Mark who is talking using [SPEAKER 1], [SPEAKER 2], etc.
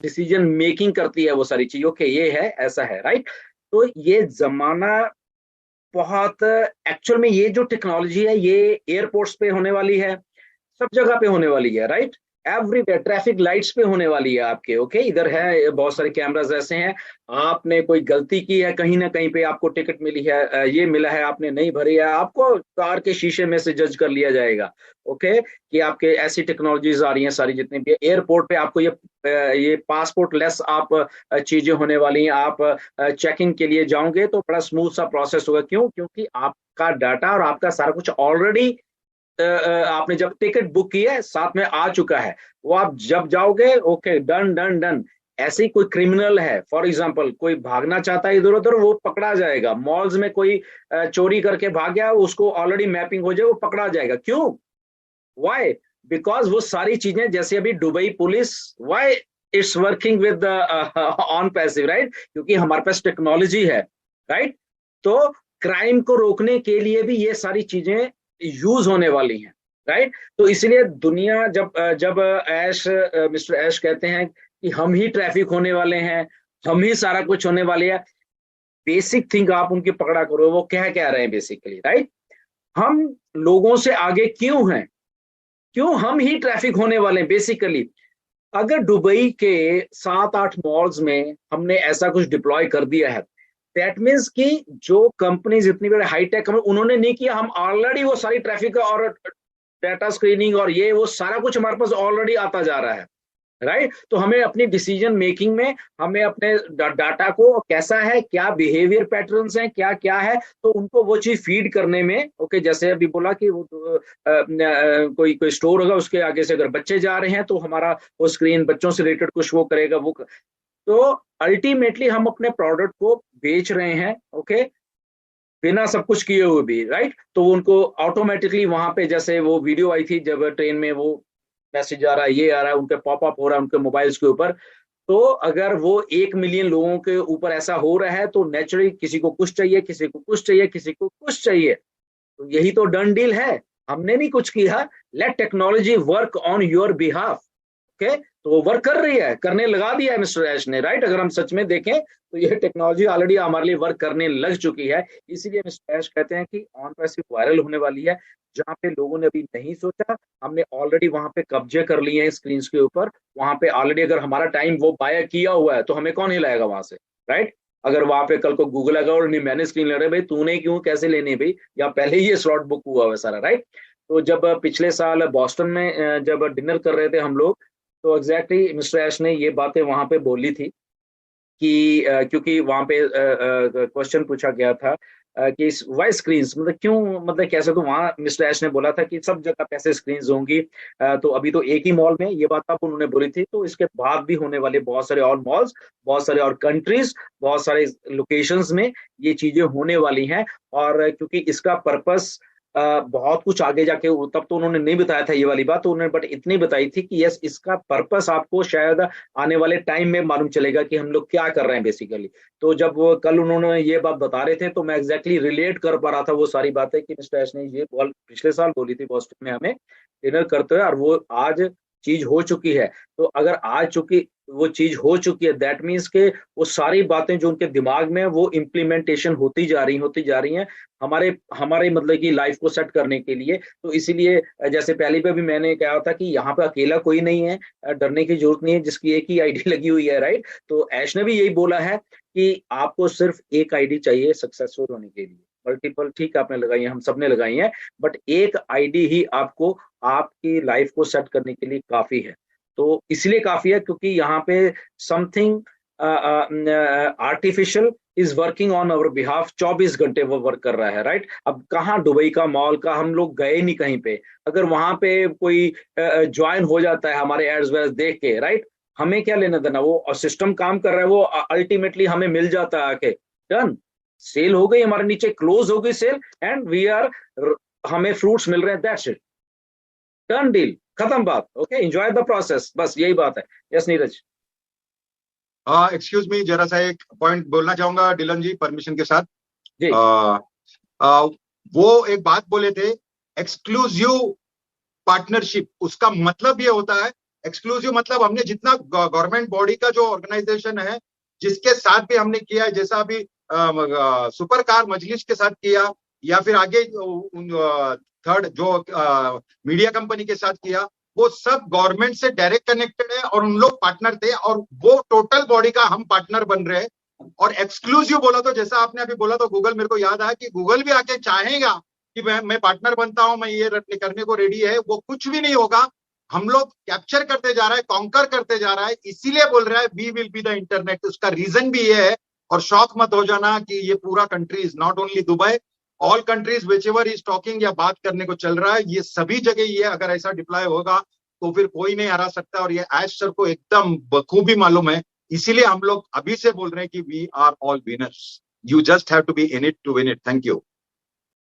[SPEAKER 1] Decision making करती है वो सारी चीजों के, ये है ऐसा है, राइट। तो ये जमाना बहुत, एक्चुअल में ये जो टेक्नोलॉजी है ये एयरपोर्ट्स पे होने वाली है, सब जगह पे होने वाली है, राइट। एवरीवेयर ट्रैफिक लाइट्स पे होने वाली है आपके, ओके, इधर है बहुत सारे कैमरास ऐसे हैं। आपने कोई गलती की है कहीं ना कहीं पे, आपको टिकट मिली है, ये मिला है, आपने नहीं भरी है, आपको कार के शीशे में से जज कर लिया जाएगा, ओके। कि आपके ऐसी टेक्नोलॉजीज आ रही हैं सारी जितनी भी एयरपोर्ट पे, आपको ये पासपोर्ट लेस आप चीजें होने वाली हैं। आप चेकिंग के लिए जाओगे तो बड़ा स्मूथ सा प्रोसेस होगा, क्यों? क्योंकि आपका डाटा और आपका सारा कुछ ऑलरेडी आपने जब टिकट बुक की है साथ में आ चुका है। वो आप जब जाओगे, ओके, डन डन डन। ऐसे ही कोई क्रिमिनल है, फॉर एग्जांपल कोई भागना चाहता है इधर उधर, वो पकड़ा जाएगा। मॉल्स में कोई चोरी करके भाग गया, उसको ऑलरेडी मैपिंग हो जाए, वो पकड़ा जाएगा। क्यों? वाई? बिकॉज वो सारी चीजें, जैसे अभी Dubai police, why it's working with on passive, right, क्योंकि हमारे पास टेक्नोलॉजी है, राइट। तो क्राइम को रोकने के लिए भी ये सारी चीजें यूज होने वाली हैं, राइट। तो इसलिए दुनिया जब जब मिस्टर ऐश कहते हैं कि हम ही ट्रैफिक होने वाले हैं, हम ही सारा कुछ होने वाले हैं, बेसिक थिंग आप उनकी पकड़ा करो, वो क्या रहे हैं बेसिकली, राइट। हम लोगों से आगे क्यों हैं? क्यों हम ही ट्रैफिक होने वाले हैं बेसिकली? अगर दुबई के 7-8 मॉल्स में हमने ऐसा कुछ डिप्लॉय कर दिया है, दैट मीन्स कि जो कंपनीज इतनी बड़ी हाईटेक कंपनी, उन्होंने नहीं किया, हम ऑलरेडी वो सारी ट्रैफिक और डाटा स्क्रीनिंग और ये वो सारा कुछ हमारे पास ऑलरेडी आता जा रहा है, राइट। तो हमें अपनी डिसीजन मेकिंग में, हमें अपने डाटा को कैसा है, क्या बिहेवियर पैटर्न्स हैं, क्या क्या है, तो उनको वो चीज फीड करने में, ओके, जैसे अभी बोला कि वो कोई कोई स्टोर होगा, उसके आगे से अगर बच्चे जा रहे हैं तो हमारा वो स्क्रीन बच्चों से रिलेटेड कुछ वो करेगा, वो तो अल्टीमेटली हम अपने प्रोडक्ट को बेच रहे हैं, ओके, बिना सब कुछ किए हुए भी, राइट। तो उनको ऑटोमेटिकली वहां पे, जैसे वो वीडियो आई थी जब ट्रेन में वो मैसेज आ रहा है, ये आ रहा है, उनके पॉपअप हो रहा है उनके मोबाइल्स के ऊपर। तो अगर वो 1 मिलियन लोगों के ऊपर ऐसा हो रहा है तो नेचुरली किसी को कुछ चाहिए, किसी को कुछ चाहिए, किसी को कुछ चाहिए। तो यही तो डन डील है। हमने नहीं कुछ किया, let technology work on your behalf, okay. तो वो वर्क कर रही है, करने लगा दिया है मिस्टर ऐश ने, राइट। अगर हम सच में देखें तो ये टेक्नोलॉजी ऑलरेडी हमारे लिए वर्क करने लग चुकी है। इसीलिए मिस्टर ऐश कहते हैं कि ऑन पैसिव वायरल होने वाली है, जहां पे लोगों ने अभी नहीं सोचा, हमने ऑलरेडी वहां पे कब्जे कर लिए हैं स्क्रीन के ऊपर। वहां पे ऑलरेडी अगर हमारा टाइम वो बाय किया हुआ है तो हमें कौन हिलाएगा वहां से, राइट। अगर वहां पे कल को गूगल आएगा और नहीं मैंने स्क्रीन ले रहे, भाई तूने क्यों, कैसे लेनी है भाई, या पहले ही ये स्लॉट बुक हुआ हुआ है सारा, राइट। तो जब पिछले साल बॉस्टन में जब डिनर कर रहे थे हम लोग, तो एग्जैक्टली मिस्टर ऐश ने ये बातें वहां पे बोली थी कि क्योंकि वहां पे क्वेश्चन पूछा गया था कि वाई स्क्रीन, मतलब क्यों, मतलब कैसे, तो वहां मिस्टर ऐश ने बोला था कि सब जगह पैसे स्क्रीन होंगी। तो अभी तो एक ही मॉल में ये बात आप उन्होंने बोली थी, तो इसके बाद भी होने वाले बहुत सारे और मॉल्स, बहुत सारे और कंट्रीज, बहुत सारे लोकेशंस में ये चीजें होने वाली हैं। और क्योंकि इसका पर्पस बहुत कुछ आगे जाके, तब तो उन्होंने नहीं बताया था ये वाली बात, तो उन्होंने बट इतनी बताई थी कि यस, इसका पर्पस आपको शायद आने वाले टाइम में मालूम चलेगा कि हम लोग क्या कर रहे हैं बेसिकली। तो जब वो कल उन्होंने ये बात बता रहे थे तो मैं एग्जैक्टली रिलेट कर पा रहा था वो सारी बातें कि मिस्टर एस ने ये पिछले साल बोली थी बॉस्टन में हमें डिनर करते हुए, और वो आज चीज हो चुकी है। तो अगर आज चुकी वो चीज हो चुकी है, दैट मीन्स के वो सारी बातें जो उनके दिमाग में वो इम्प्लीमेंटेशन होती जा रही हैं हमारे हमारे मतलब की लाइफ को सेट करने के लिए। तो इसीलिए जैसे पहले पे भी मैंने कहा था कि यहाँ पे अकेला कोई नहीं है, डरने की जरूरत नहीं है, जिसकी एक ही आईडी लगी हुई है, राइट। तो ऐश ने भी यही बोला है कि आपको सिर्फ एक आईडी चाहिए सक्सेसफुल होने के लिए। मल्टीपल ठीक आपने लगाई है, हम सब ने लगाई है, बट एक आईडी ही आपको आपकी लाइफ को सेट करने के लिए काफी है। तो इसलिए काफी है क्योंकि यहाँ पे something artificial is working on our behalf, 24 घंटे वो वर्क कर रहा है, राइट। अब कहाँ दुबई का मॉल का हम लोग गए नहीं कहीं पे, अगर वहां पे कोई ज्वाइन हो जाता है हमारे एड्स वेड्स देख के, राइट, हमें क्या लेना देना, वो सिस्टम काम कर रहा है, वो अल्टीमेटली हमें मिल जाता है आके, डन, सेल हो गई हमारे नीचे, क्लोज हो गई सेल, एंड वी आर, हमें फ्रूट्स मिल रहे हैं, दैट्स इट, डन डील, खत्म बात, ओके, एंजॉय द प्रोसेस, बस यही बात है। यस नीरज।
[SPEAKER 2] एक्सक्यूज मी, जरा सा एक पॉइंट बोलना चाहूंगा डिलन जी, परमिशन के साथ।
[SPEAKER 1] जी।
[SPEAKER 2] आ, आ, वो एक बात बोले थे, एक्सक्लूसिव पार्टनरशिप, उसका मतलब ये होता है एक्सक्लूसिव मतलब हमने जितना गवर्नमेंट बॉडी का जो ऑर्गेनाइजेशन है जिसके साथ भी हमने किया है, जैसा अभी सुपर कार मजलिस के साथ किया, या फिर आगे थर्ड जो मीडिया कंपनी के साथ किया, वो सब गवर्नमेंट से डायरेक्ट कनेक्टेड है और उन लोग पार्टनर थे और वो टोटल बॉडी का हम पार्टनर बन रहे हैं। और एक्सक्लूसिव बोला तो जैसा आपने अभी बोला तो गूगल, मेरे को याद आया कि गूगल भी आके चाहेगा कि मैं पार्टनर बनता हूं, मैं ये करने को रेडी है, वो कुछ भी नहीं होगा। हम लोग कैप्चर करते जा रहा है, कॉन्कर करते जा रहा है, इसीलिए बोल रहा है we will be the internet. उसका रीजन भी ये है, और शॉक मत हो जाना कि ये पूरा country is not only Dubai, all countries which ever is talking या बात करने को चल रहा है, ये सभी जगह ये अगर ऐसा डिप्लॉय होगा तो फिर कोई नहीं हरा सकता। और ये ऐश सर को एकदम बखूबी मालूम है, इसीलिए हम लोग अभी से बोल रहे हैं कि we are all winners, you just have to be in it to win it. Thank you.